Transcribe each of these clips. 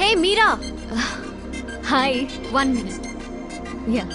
Hey Meera. Hi. 1 minute. Yeah.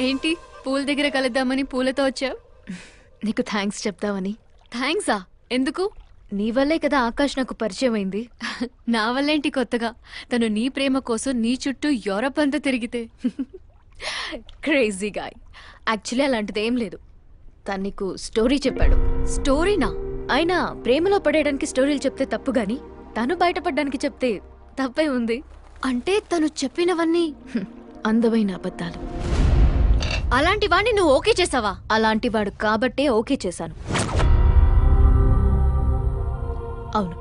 ఏంటి పూల దగ్గర కలుద్దామని పూలతో వచ్చావు? నీకు థ్యాంక్స్ చెప్తావని. థ్యాంక్సా? ఎందుకు? నీ వల్లే కదా ఆకాష్ నాకు పరిచయం అయింది. నా వల్లేంటి కొత్తగా? తను నీ ప్రేమ కోసం నీ చుట్టూ యూరప్ అంతా తిరిగితే. Crazy guy. యాక్చువల్లీ అలాంటిది ఏం లేదు. తను నీకు స్టోరీ చెప్పాడు. స్టోరీనా? అయినా ప్రేమలో పడేయడానికి స్టోరీలు చెప్తే తప్పు గాని తను బయటపడడానికి చెప్తే తప్పే ఉంది. అంటే తను చెప్పినవన్నీ అందమైన అబద్ధాలు. అలాంటి వాడిని నువ్వు ఓకే చేసావా? అలాంటి వాడు కాబట్టే ఓకే చేశాను. అవును,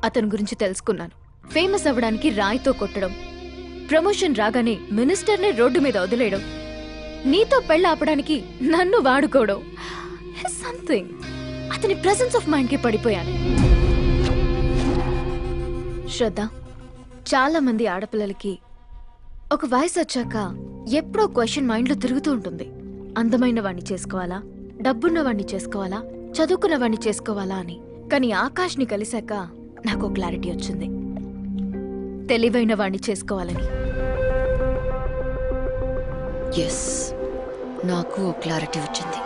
అతని గురించి తెలుసుకున్నాను. ఫేమస్ అవ్వడానికి రాయితో కొట్టడం, ప్రమోషన్ రాగానే మినిస్టర్ని రోడ్డు మీద వదిలేయడం, నీతో పెళ్ళ ఆపడానికి నన్ను వాడుకోవడం. సంథింగ్. అతని ప్రెసెన్స్ ఆఫ్ మైండ్ కి పడిపోయాను. శ్రద్ధ, చాలా మంది ఆడపిల్లలకి ఒక వయసు వచ్చాక ఎప్పుడో క్వశ్చన్ మైండ్లో తిరుగుతూ ఉంటుంది. అందమైన వాణ్ణి చేసుకోవాలా, డబ్బున్న వాణ్ణి చేసుకోవాలా, చదువుకున్న వాణ్ణి చేసుకోవాలా అని. కానీ ఆకాష్ని కలిశాక నాకు క్లారిటీ వచ్చింది. తెలివైన వాణ్ణి చేసుకోవాలని. ఎస్, నాకు క్లారిటీ వచ్చింది.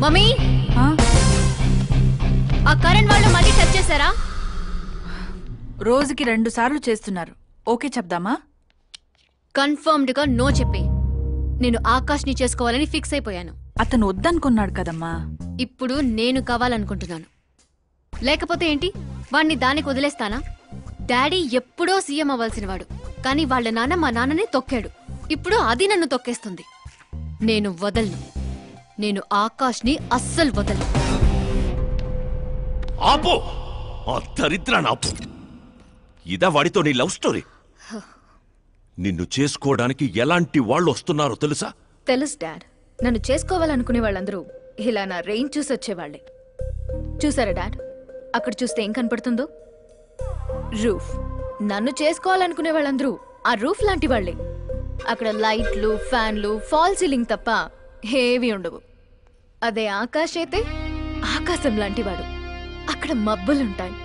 మమ్మీ, ఆ కరణ్ వాళ్ళు మళ్ళీ టచ్ చేశారా? రోజుకి 2 సార్లు చేస్తున్నారు. ఓకే చెప్దామా? కన్ఫర్మ్డ్ గా నో చెప్పి. నేను ఆకాష్ని చేసుకోవాలని ఫిక్స్ అయిపోయాను. అతను వద్దనుకున్నాడు కదమ్మా. ఇప్పుడు నేను కావాలనుకుంటున్నాను. లేకపోతే ఏంటి, వాణ్ణి దానికి వదిలేస్తానా? డాడీ ఎప్పుడో సీఎం అవ్వాల్సినవాడు, కానీ వాళ్ళ నాన్న మా నాన్ననే తొక్కాడు. ఇప్పుడు అది నన్ను తొక్కేస్తుంది. నేను వదలను. నేను ఆకాష్ని అస్సలు వదలను. ఆపో, ఆ దరిద్రాన్ని ఆపు. ఇదా వాడితో నీ లవ్ స్టోరీ? నిన్ను చేసుకోవడానికి ఎలాంటి వాళ్ళు వస్తున్నారో తెలుసా? తెలుసు డాడ్. నన్ను చేసుకోవాలనుకునే వాళ్ళందరూ ఇలా నా రేంజ్ చూసి వచ్చేవాళ్లే. చూసారా డాడ్, అక్కడ చూస్తే ఏం కనపడుతుందో? రూఫ్. నన్ను చేసుకోవాలనుకునే వాళ్ళందరూ ఆ రూఫ్ లాంటి వాళ్లే. అక్కడ లైట్లు, ఫ్యాన్లు, ఫాల్ సీలింగ్ తప్ప ఏవి ఉండవు. అదే ఆకాశ్ అయితే ఆకాశం లాంటివాడు. అక్కడ మబ్బులుంటాయి,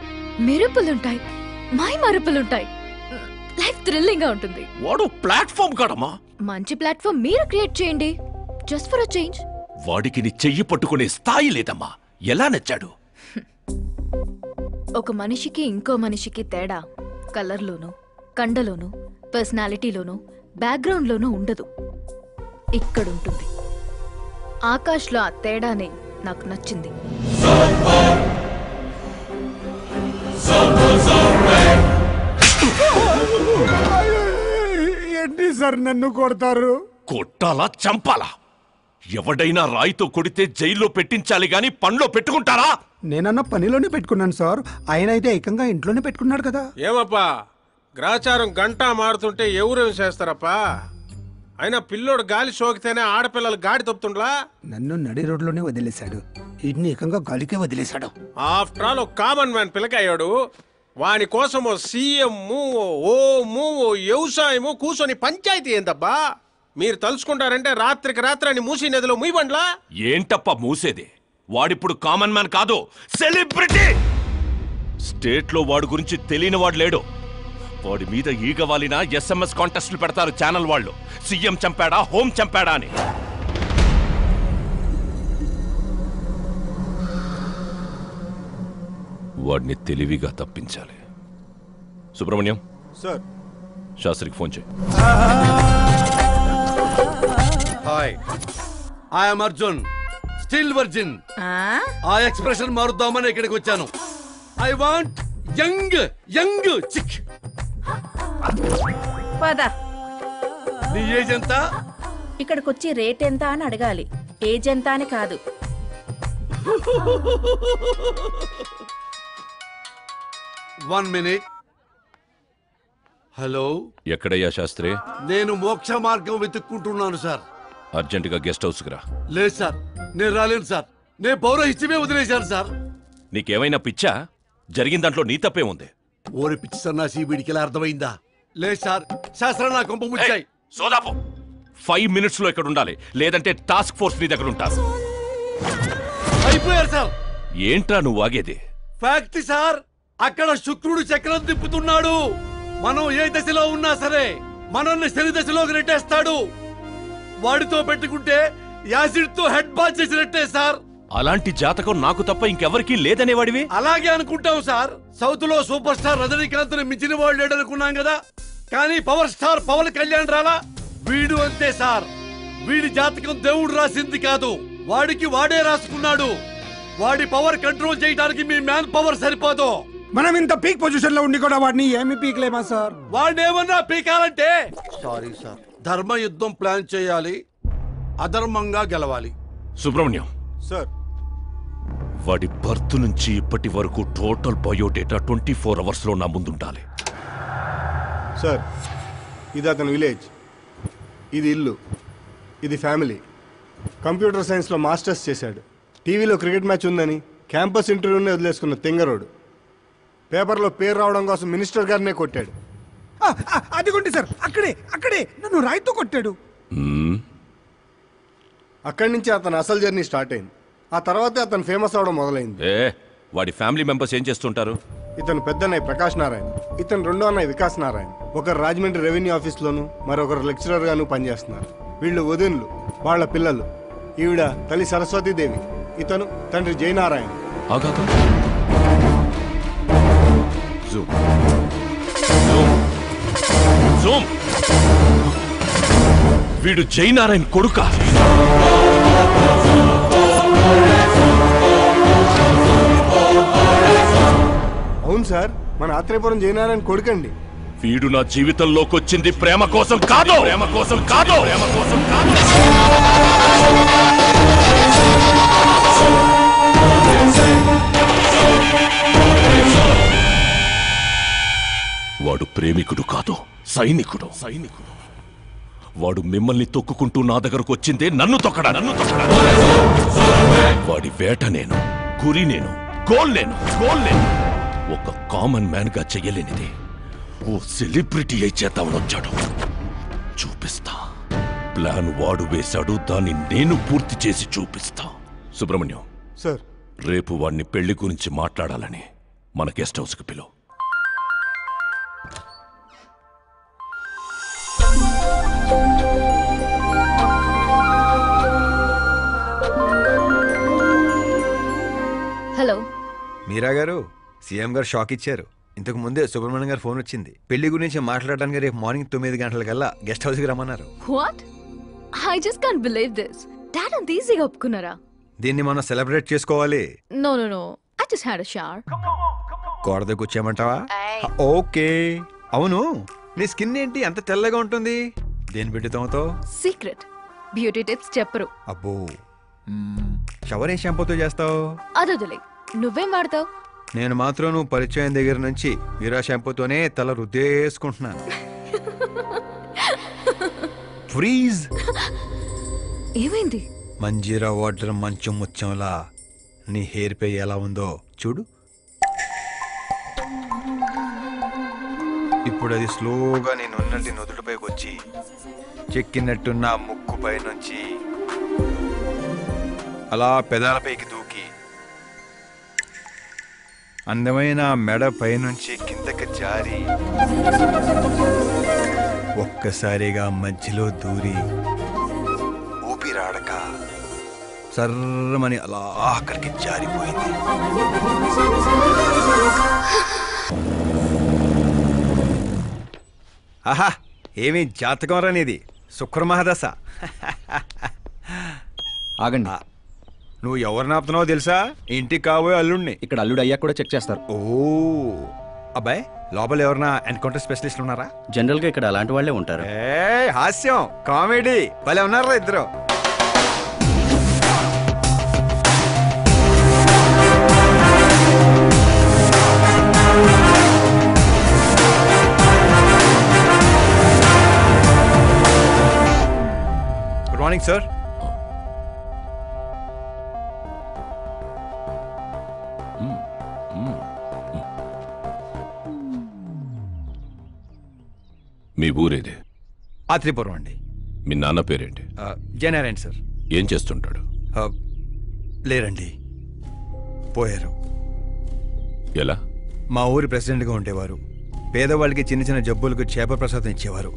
మెరుపులుంటాయి, మై మరుపులుంటాయి. లైఫ్ థ్రిల్లింగ్ గా ఉంటుంది. వాడు ప్లాట్ఫామ్ కాడమ్మా. మంచి ప్లాట్ఫామ్ మీరు క్రియేట్ చేయండి, జస్ట్ ఫర్ అ చేంజ్. వాడికి నీ చెయ్యి పట్టుకునే స్థాయి లేదమ్మా. ఎలా నచ్చాడు? ఒక మనిషికి ఇంకో మనిషికి తేడా కలర్లోనూ, కండలోనూ, పర్సనాలిటీలోనూ, బ్యాక్గ్రౌండ్లోనూ ఉండదు. ఇక్కడుంటుంది. ఆకాష్లో ఆ తేడానే నాకు నచ్చింది. ఏంటి సార్ నన్ను కొడతారు? కొట్టాలా, చంపాలా? ఎవడైనా రాయితో కొడితే జైల్లో పెట్టించాలి గాని పనిలో పెట్టుకుంటారా? నేనన్నా పనిలోనే పెట్టుకున్నాను సార్. ఆయన అయితే ఏకంగా ఇంట్లోనే పెట్టుకున్నాడు కదా. ఏమప్పా, గ్రాచారం గంటా మారుతుంటే ఎవరేం చేస్తారప్పా? అయినా పిల్లోడు గాలి సోకితేనే ఆడపిల్లలు గాడి తప్పుతుండ్లా? నన్ను నడి రోడ్లోనే వదిలేశాడు, ఇన్ని ఏకంగా గాలికే వదిలేశాడు. ఆఫ్టర్ ఆల్ ఒక కామన్ మ్యాన్ పిల్లకయ్యాడు. వాని కోసం ఓ సీఎం, ఓము, వ్యవసాయము కూర్చొని పంచాయతీ ఏందబ్బా? మీరు తలుచుకుంటారంటే రాత్రికి రాత్రి మూసీ నదిలో ముయ్యబండ్లా? ఏంటప్ప మూసేది? వాడిప్పుడు కామన్ మ్యాన్ కాదు, సెలబ్రిటీ. స్టేట్ లో వాడి గురించి తెలియని వాడు లేడు. వాడి మీద ఈగవాలిన SMS కాంటెస్ట్లు పెడతారు ఛానల్ వాళ్ళు. సీఎం చంపాడా, హోం చంపాడా అని. వాడిని తెలివిగా తప్పించాలి. సుబ్రహ్మణ్యం సార్, శాస్త్రికి ఫోన్ చేయి. Hi, I'm Arjun, still virgin. ఆ ఎక్స్ప్రెషన్ మారుద్దామని ఇక్కడికి వచ్చాను. I want young young chick. పద. నీ ఏజ్ ఎంత? ఇక్కడికొచ్చి రేట్ ఎంత అని అడగాలి. ఏజ్ ఎంత అని కాదు. One minute. హలో, ఎక్కడయ్యా శాస్త్రి? నేను మోక్ష మార్గం వెతుక్కుంటున్నాను సార్. అర్జెంటుగా గెస్ట్ హౌస్కి రా. లేదు సార్, నేను రాలేను సార్. నేను పౌరహిత్యమే వదిలేశాను సార్. నీకేమైనా పిచ్చా? జరిగిన దాంట్లో నీ తప్పే ఉంది. ఓరి పిచ్చి సన్నాసి, వీడికి ఎలా అర్థమైందా? లేదు సార్, శాస్త్రం నా కొంప ముచ్చాయి. సోదాపు 5 minutes లో ఇక్కడ ఉండాలి, లేదంటే టాస్క్ ఫోర్స్ నీ దగ్గర ఉంటారు. అయిపోయారు సార్. ఏంట్రా నువ్వు ఆగేది? ఫ్యాక్ట్ సార్, అక్కడ శుక్రుడు చక్రం తిప్పుతున్నాడు. మనం ఏ దశలో ఉన్నా సరే మనల్ని శని దశలోకి నెట్టేస్తాడు. వాడితో పెట్టుకుంటే యాసిడ్ తో హెడ్ బాత్ చేసినట్టే సార్. అలాంటి జాతకం నాకు తప్ప ఇంకెవరికీ లేదనేవాడివి. అలాగే అనుకుంటాం సార్. సౌత్ లో సూపర్ స్టార్ రజనీకాంత్ మించిన వాడు లేడనుకున్నాం కదా, కానీ పవర్ స్టార్ పవన్ కళ్యాణ్ రాలా. వీడు అంతే సార్. వీడి జాతకం దేవుడు రాసింది కాదు, వాడికి వాడే రాసుకున్నాడు. వాడి పవర్ కంట్రోల్ చేయడానికి మీ మ్యాన్ పవర్ సరిపోదు. మనం ఇంత పీక్ పొజిషన్ లో ఉండి కూడా వాడిని ఏమి పీక్లేమా సార్? వాడినేమన్నా పీకాలంటే సారీ సార్, ధర్మ యుద్ధం ప్లాన్ చేయాలి, అధర్మంగా గెలవాలి. సుబ్రహ్మణ్యం సార్, వాడి బర్త్ నుంచి ఇప్పటి వరకు టోటల్ బయోడేటా 24 hours లో నా ముందుండాలి. సార్, ఇది అతని విలేజ్, ఇది ఇల్లు, ఇది ఫ్యామిలీ. కంప్యూటర్ సైన్స్లో మాస్టర్స్ చేశాడు. టీవీలో క్రికెట్ మ్యాచ్ ఉందని క్యాంపస్ ఇంటర్వ్యూనే వదిలేసుకున్న తెంగరోడు. పేపర్లో పేరు రావడం కోసం మినిస్టర్ గారినే కొట్టాడు. అదిగోండి సార్, అక్కడే అక్కడే నన్ను రాయితో కొట్టాడు. అక్కడి నుంచి అతని అసలు జర్నీ స్టార్ట్ అయింది. ఆ తర్వాతే అతను ఫేమస్ అవడం మొదలైంది. వాడి ఫ్యామిలీ మెంబర్స్ ఏం చేస్తుంటారు? ఇతను పెద్దన్నయ్య ప్రకాష్ నారాయణ, ఇతను రెండో అన్నయ్య వికాస్ నారాయణ. ఒకరు రాజమండ్రి రెవెన్యూ ఆఫీస్లోను, మరొకరు లెక్చరర్ గాను పనిచేస్తున్నారు. వీళ్ళు వదినులు, వాళ్ళ పిల్లలు. ఈవిడ తల్లి సరస్వతీదేవి, ఇతను తండ్రి జయనారాయణ. వీడు జయనారాయణ కొడుక? అవును సార్, మన ఆత్రేయపురం జయనారాయణ కొడుకండి. వీడు నా జీవితంలోకి వచ్చింది ప్రేమ కోసం కాదు, ప్రేమ కోసం కాదు, ప్రేమ కోసం కాదు. వాడు ప్రేమికుడు కాదు, సైనికుడు. వాడు మిమ్మల్ని తొక్కుకుంటూ నా దగ్గరకు వచ్చిందే నన్ను తొక్కడా. వాడి వేట నేను, గురి నేను, గోల్ నేను. ఒక కామన్ మ్యాన్ గా చెయ్యలేనిది ఓ సెలబ్రిటీ అయి చేద్దామని వచ్చాడు. చూపిస్తా. ప్లాన్ వాడు వేశాడు, దాన్ని నేను పూర్తి చేసి చూపిస్తా. సుబ్రహ్మణ్యం సార్, రేపు వాడిని పెళ్లి గురించి మాట్లాడాలని మన గెస్ట్ హౌస్కి పిలువు. హలో మీరా గారు, సీఎం గారు షాక్ ఇచ్చారు. ఇంతకు ముందే సుబ్రహ్మణ్యం గారు ఫోన్ వచ్చింది. పెళ్లి గురించి మాట్లాడడానికి రేపు మార్నింగ్ 9 గంటలకల్లా గెస్ట్ హౌస్ కి రమ్మన్నారు. What? I just can't believe this. Dad అంత ఈజీగా ఒప్పుకున్నారా? దీన్ని మనం సెలబ్రేట్ చేసుకోవాలి. No I just had a shower. గోడ దగ్గర వచ్చామంటావా? ఓకే. అవును, నీ స్కిన్ ఏంటి అంత తెల్లగా ఉంటుంది? దేని పెట్టుతావుతో? సీక్రెట్ బ్యూటీ టిప్స్ చెప్పరు. అబ్బో, షవర్ ఏ షాంపూతో చేస్తావు? అదొదిలే, నువ్వేం వాడతావు? నేను మాత్రం నువ్వు పరిచయం దగ్గర నుంచి వీరా షాంపూతోనే తల రుద్దేసుకుంటున్నాను. ఫ్రీజ్. ఏమైంది? మంజీరా వాటర్ మంచం ముత్యంలా నీ హెయిర్ పై ఎలా ఉందో చూడు. ఇప్పుడు అది స్లోగా నేను ఉన్నట్టు నుదుటిపైకి వచ్చి చెక్కినట్టున్న ముక్కుపై నుంచి అలా పెదాలపైకి దూకి అందమైన మెడ పైనుంచి కిందకి జారి ఒక్కసారిగా మధ్యలో దూరి ఊపిరాడక సర్రమని అలా అక్కడికి జారిపోయింది. ఆహా, ఏమి జాతకం రానిది, శుక్రమహాదశ. ఆగండి, నువ్వు ఎవరిని ఆపుతున్నావో తెలుసా? ఇంటికి కాబోయే అల్లుడిని. ఇక్కడ అల్లుడు అయ్యా కూడా చెక్ చేస్తారు. ఓ అబ్బాయి, లోపల ఎవరన్నా ఎన్కౌంటర్ స్పెషలిస్ట్ ఉన్నారా? జనరల్ గా ఇక్కడ అలాంటి వాళ్ళే ఉంటారు. హాస్యం, కామెడీ భలే ఉన్నారా ఇద్దరు. Morning sir. మీ ఊరేది? ఆత్రిపురం అండి. మీ నాన్న పేరేంటి? జయనారాయణ సార్. ఏం చేస్తుంటాడు? లేరండి, పోయారు. ఎలా? మా ఊరి ప్రెసిడెంట్గా ఉండేవారు. పేదవాళ్ళకి చిన్న చిన్న జబ్బులకు చేప ప్రసాదం ఇచ్చేవారు.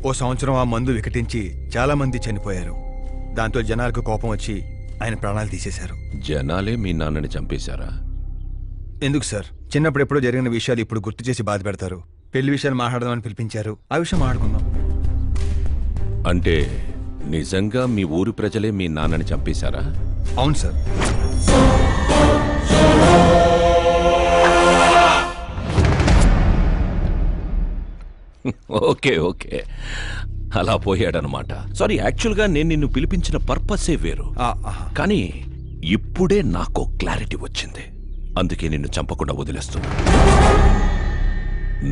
ఓ సంవత్సరం ఆ మందు వికటించి చాలా మంది చనిపోయారు. దాంతో జనాలకు కోపం వచ్చి ఆయన ప్రాణాలు తీసేశారు. జనాలే మీ నాన్నని చంపేశారా? ఎందుకు సార్, చిన్నప్పుడు ఎప్పుడో జరిగిన విషయాలు ఇప్పుడు గుర్తు చేసి బాధ పెడతారు. పెళ్లి విషయాలు మాట్లాడదామని పిలిపించారు, ఆ విషయం మాట్లాడుకుందాం. అంటే నిజంగా మీ ఊరి ప్రజలే మీ నాన్నని చంపేశారా? అవును సార్. ఓకే ఓకే, అలా పోయాడనమాట. సారీ, యాక్చువల్గా నేను నిన్ను పిలిపించిన పర్పసే వేరు. కానీ ఇప్పుడే నాకు క్లారిటీ వచ్చింది. అందుకే నిన్ను చంపకుండా వదిలేస్తున్నా.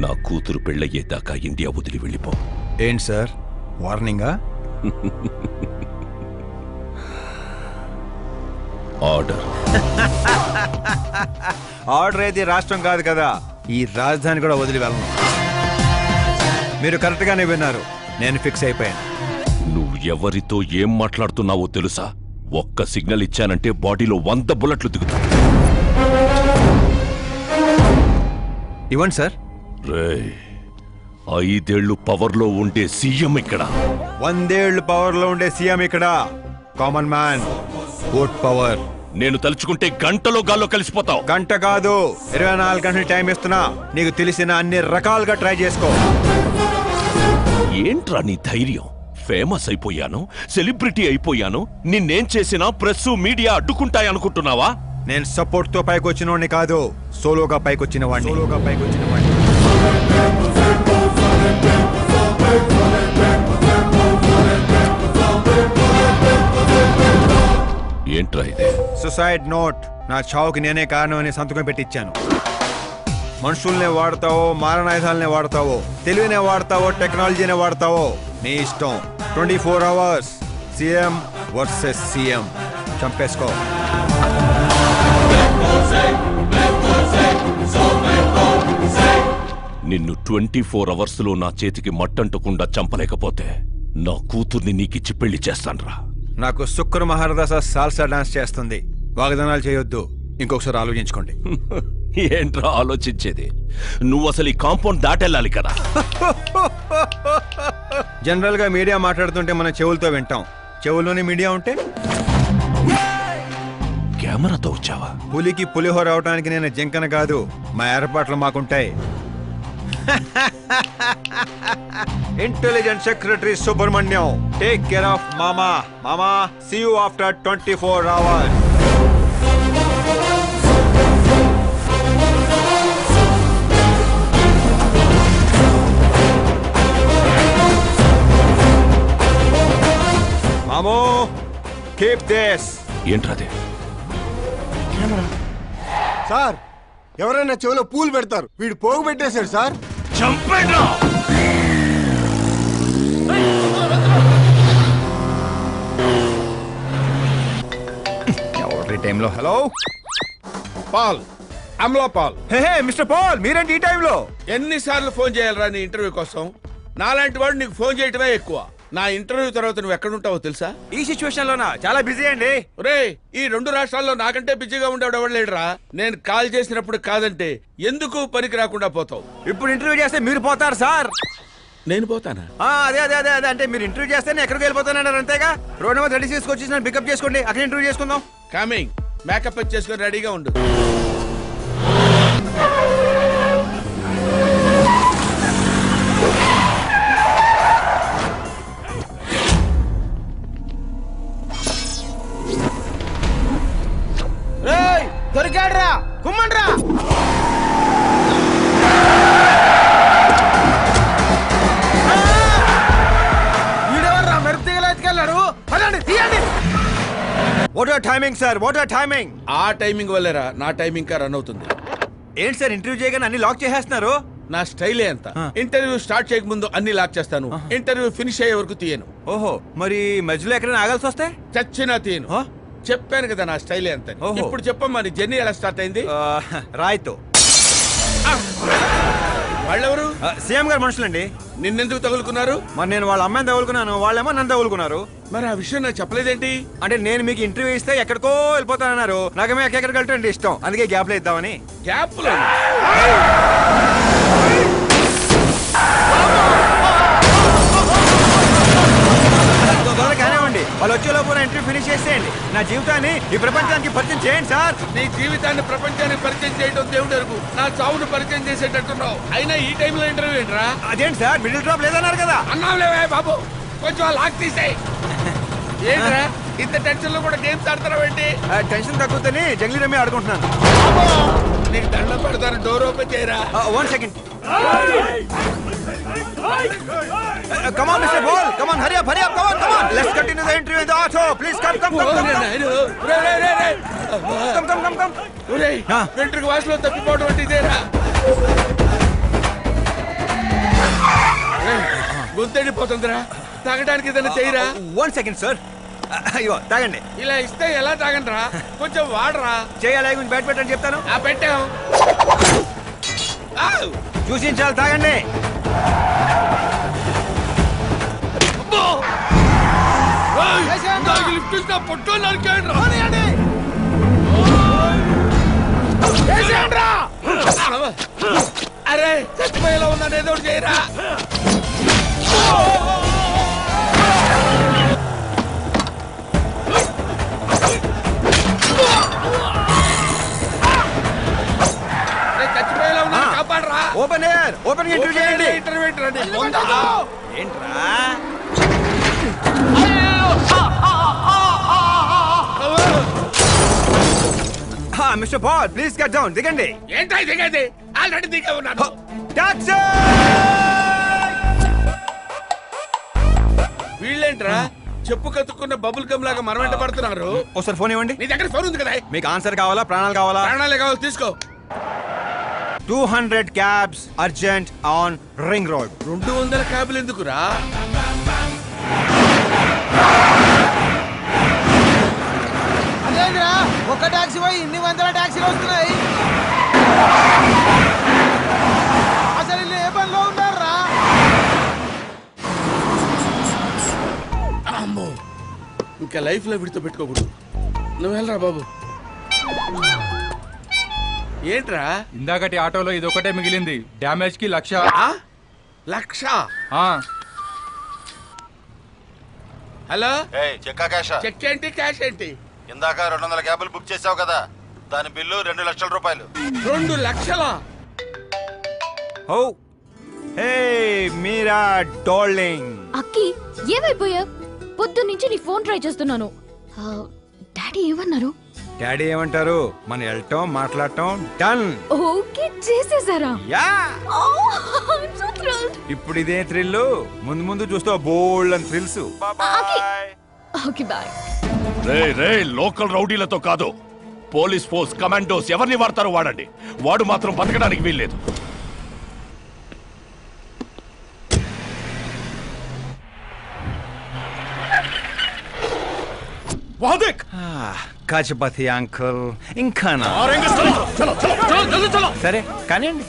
నా కూతురు పెళ్ళయ్యేదాకా ఇండియా వదిలి వెళ్ళిపో. ఏంటి సార్, వార్నింగా? ఆర్డర్. ఆర్డర్ అయితే రాష్ట్రం కాదు కదా, ఈ రాజధాని కూడా వదిలి వెళ్ళను. మీరు కరెక్ట్గానే విన్నారు, నేను ఫిక్స్ అయిపోయాను. నువ్వు ఎవరితో ఏం మాట్లాడుతున్నావో తెలుసా? ఒక్క సిగ్నల్ ఇచ్చానంటే బాడీలో 100 బుల్లెట్లు దిగుతాయి. ఇవ్వండి సార్. రేయ్, 5 ఏళ్లు పవర్లో ఉండే సీఎం ఇక్కడ. 100 ఏళ్లు పవర్లో ఉండే సీఎం ఇక్కడ. Common man, vote power. నేను తలుచుకుంటే గంటలో గాల్లో కలిసిపోతావు. గంట కాదు, 24 గంటలు టైం ఇస్తున్నా. నీకు తెలిసిన అన్ని రకాలుగా ట్రై చేసుకో. ఏంట్రా నీ ధైర్యం? ఫేమస్ అయిపోయాను, సెలబ్రిటీ అయిపోయాను, నిన్నేం చేసినా ప్రెస్ మీడియా అడ్డుకుంటాయనుకుంటున్నావా? నేను సపోర్ట్ తో పైకి వచ్చిన వాడిని కాదు, సోలోగా పైకి వచ్చిన వాడిని. ఏంట్రా ఇది? Suicide note. నా చావుకి నేనే కారణం అని సంతకం పెట్టించాను. మనుషుల్నే వాడతావో, మారణాయుధాలనే వాడతావో, తెలివినే వాడతావో, టెక్నాలజీనే వాడతావో, నీ ఇష్టం. 24 అవర్స్ సీఎం వర్సెస్ సీఎం. చంపేసుకో. నిన్ను 24 అవర్స్లో నా చేతికి మట్టంటకుండా చంపలేకపోతే నా కూతుర్ని నీకిచ్చి పెళ్లి చేస్తాన్రా. నాకు శుక్ర మహారదాస సాల్సా డాన్స్ చేస్తుంది. వాగ్దానాలు చేయొద్దు, ఇంకొకసారి ఆలోచించుకోండి. ఏంట్రా ఆలోచించేది? నువ్వు అసలు ఈ కాంపౌండ్ దాటెళ్ళాలి కదా. జనరల్ గా మీడియా మాట్లాడుతుంటే మనం చెవులతో వింటాం, చెవుల్లోనే మీడియా ఉంటే? కెమెరాతో వచ్చావా? పులికి పులిహోర అవటానికి నేను జింకన కాదు, మా ఏర్పాట్లు మాకుంటాయి. Intelligence secretary Subrahmanyam, take care of మామా. మామా, సీ యూ ఆఫ్టర్ 24 అవర్స్. మామో, కీప్ దిస్. ఏంట్రాదే? సార్, ఎవరైనా చెవిలో పూలు పెడతారు, వీడు పోగు పెట్టేశాడు సార్. చంపేడ్రా. ఎవరి టైంలో? Hello Paul, Amala Paul. Hey mister Paul, మీరేంటి ఈ టైంలో? ఎన్నిసార్లు ఫోన్ చేయాలరా నీ ఇంటర్వ్యూ కోసం? నాలాంటి వాడు నీకు ఫోన్ చేయటమే ఎక్కువ. నా ఇంటర్వ్యూ తర్వాత నువ్వు ఎక్కడుంటావో తెలుసా? ఈ సిచ్యువేషన్ లోనా? చాలా బిజీ అండి. రే, ఈ 2 రాష్ట్రాల్లో నాకంటే బిజీగా ఉండేవాడు ఎవడు లేడురా. నేను కాల్ చేసినప్పుడు కాదంటే ఎందుకు పనికి రాకుండా పోతావు. ఇప్పుడు ఇంటర్వ్యూ చేస్తే మీరు పోతారు సార్. నేను పోతానా? అదే అదే అదే అదే అంటే మీరు ఇంటర్వ్యూ చేస్తే నేను ఎక్కడికి వెళ్ళిపోతానన్నారు, అంతేగా? రోడ్ నెంబర్ 36 వచ్చి నన్ను పికప్ చేసుకోండి, అక్కడ ఇంటర్వ్యూ చేసుకుందాం. కమింగ్. మేకప్ చేసుకొని రెడీగా ఉండు. దొరికాడ్రా, కుమ్మండ్రా. వీడెవర్రా మెరుపుతీగలు ఎత్తుకెళ్ళాడు? పదండి, తీయండి. What are timing sir, what are timing? ఆ టైమింగ్ వల్లేరా నా టైమింగ్ కా రన్ అవుతుంది. ఏంటి సార్, ఇంటర్వ్యూ చేయగానే అన్ని లాక్ చేసేస్తున్నారు? నా స్టైలే అంత. ఇంటర్వ్యూ స్టార్ట్ చేయక ముందు అన్ని లాక్ చేస్తాను, ఇంటర్వ్యూ ఫినిష్ అయ్యే వరకు తీయను. ఓహో, మరి మధ్యలో ఎక్కడైనా ఆగాల్సి వస్తే చచ్చినా తీయను. చెప్పాను కదా నా స్టైలే అంత. ఇప్పుడు చెప్పమ్మా, నీ జర్నీ ఎలా స్టార్ట్ అయింది? రాయ్తో. వాళ్ళెవరు? సీఎం గారు మనుషులండి. నిన్నెందుకు తగులుకున్నారు? మరి నేను వాళ్ళ అమ్మాయిని తగులుకున్నాను, వాళ్ళేమో నన్ను తగులుకున్నారు. మరి ఆ విషయం నాకు చెప్పలేదేంటి? అంటే నేను మీకు ఇంటర్వ్యూ ఇస్తే ఎక్కడికో వెళ్ళిపోతానన్నారు. నాకేమో ఎక్కడికి వెళ్ళటం ఇష్టం, అందుకే గ్యాప్ లో ఇద్దామని. గ్యాప్ లో కానివ్వండి, వాళ్ళు వచ్చేలోపు ఇంటర్వ్యూ ఫినిష్ చేసేయండి. నా జీవితాన్ని ఈ ప్రపంచానికి పరిచయం చేయండి సార్. నీ జీవితాన్ని ప్రపంచానికి పరిచయం చేయడం దేవుడు అరుగు. నా చావును పరిచయం చేసేటట్టున్నావు. అయినా ఈ టైంలో ఇంటర్వ్యూ ఏంట్రా? అదేంటి సార్, మిడిల్ డ్రాప్ లేదన్నారు కదా. అన్నావులేవే బాబు, కొంచెం లాక్ తీసేయి. ఏంట్రా ఇంత టెన్షన్ లో కూడా గేమ్స్ ఆడతావు ఏంటి? టెన్షన్ తగ్గుతుంది, జంగ్లీ రమ్మి ఆడుకుంటున్నాను. నీకు దండం పెడతాను, డోర్ ఓపెన్ చేయరా. 1 second. Come on, Mr. Ball. Come on, hurry up, come on, come on. Let's continue the interview in the auto. Please come. Come. వెంట్రుక వాసులో తప్పిపోవడం అంటే ఇదేరా? గొంతెండిపోతుందిరా, తాగడానికి ఏదైనా చేయరా. 1 second, sir. అయ్యో, తాగండి. ఇలా ఇస్తే ఎలా తాగండిరా? కొంచెం వాడరా. చేయాలి, కొంచెం బ్యాట్ పెట్టని చెప్తాను. పెట్టాం, చూసించాలి, తాగండి. లిఫ్ట్ ఇచ్చిన పొట్టో నరికేయండి. అరే చచ్చిపోయేలా ఉన్నాను, ఏదో ఒకటి చేయరా. చచ్చిపోయేలా ఉన్నాను, కాపాడరా. ఓపెన్ ఎయిర్, ఓపెన్ ఇంటర్వ్యూ చేయండి. ఇంటర్వ్యూ ఏంట్రా? Mister Paul, please cut down. దిగండి. ఏంటో దిగండి, ఆల్రెడీ దిగే ఉన్నాను. టాక్సీ! వీళ్ళేంట్రా చెప్పు కతుక్కున్న బబుల్ గమ్ లాగా మన వెంట పడుతున్నారు? ఒకసారి ఫోన్ ఇవ్వండి. నీ దగ్గర ఫోన్ ఉంది కదా. మీకు ఆన్సర్ కావాలా, ప్రాణాలు కావాలా? ప్రాణాలే కావాలి, తీసుకో. 200 cabs urgent on ring road. 200 క్యాబ్లు ఎందుకురా? అదేంద్రా, ఒక టాక్సీ పోయి ఇన్ని వందల టాక్సీలు వస్తున్నాయి. అసలు ఇల్లు ఏ పనిలో ఉన్నారా? అమ్మో, ఇంకా లైఫ్ లో విడితో పెట్టుకోకూడదు. నువ్వు వెళ్ళరా బాబు. ఏంట్రా? ఇందాకటి ఆటోలో ఇది ఒకటే మిగిలింది. డ్యామేజ్ కి 1,00,000. 1,00,000? హలో, చెక్ ఏంటి, క్యాష్ ఏంటి? ఇందాక 200 క్యాబులు బుక్ చేసావు కదా, దాని బిల్లు 2 లక్షల రూపాయలు. 2 లక్షలా? ఓ హే మీరా డార్లింగ్. అక్కి, ఏమైపోయా? పొద్దు నుంచి నీ ఫోన్ ట్రై చేస్తున్నాను. డాడీ ఏమన్నారు? డాడీ ఏమంటారు? మనం వెళ్ళటం, మాట్లాడటం డన్. ఓకే చేసేసారా? యా. I'm so thrilled. ఇప్పుడు ఇదే థ్రిల్, ముందు ముందు చూస్తావు బోల్డ్ అని థ్రిల్స్. Okay bye. రే లోకల్ రౌడీలతో కాదు, పోలీస్ ఫోర్స్, కమాండోస్ ఎవరిని వాడతారో వాడండి. వాడు మాత్రం బతకడానికి వీల్లేదు. గజపతి అంకుల్ ఇంకా సరే కానివ్వండి.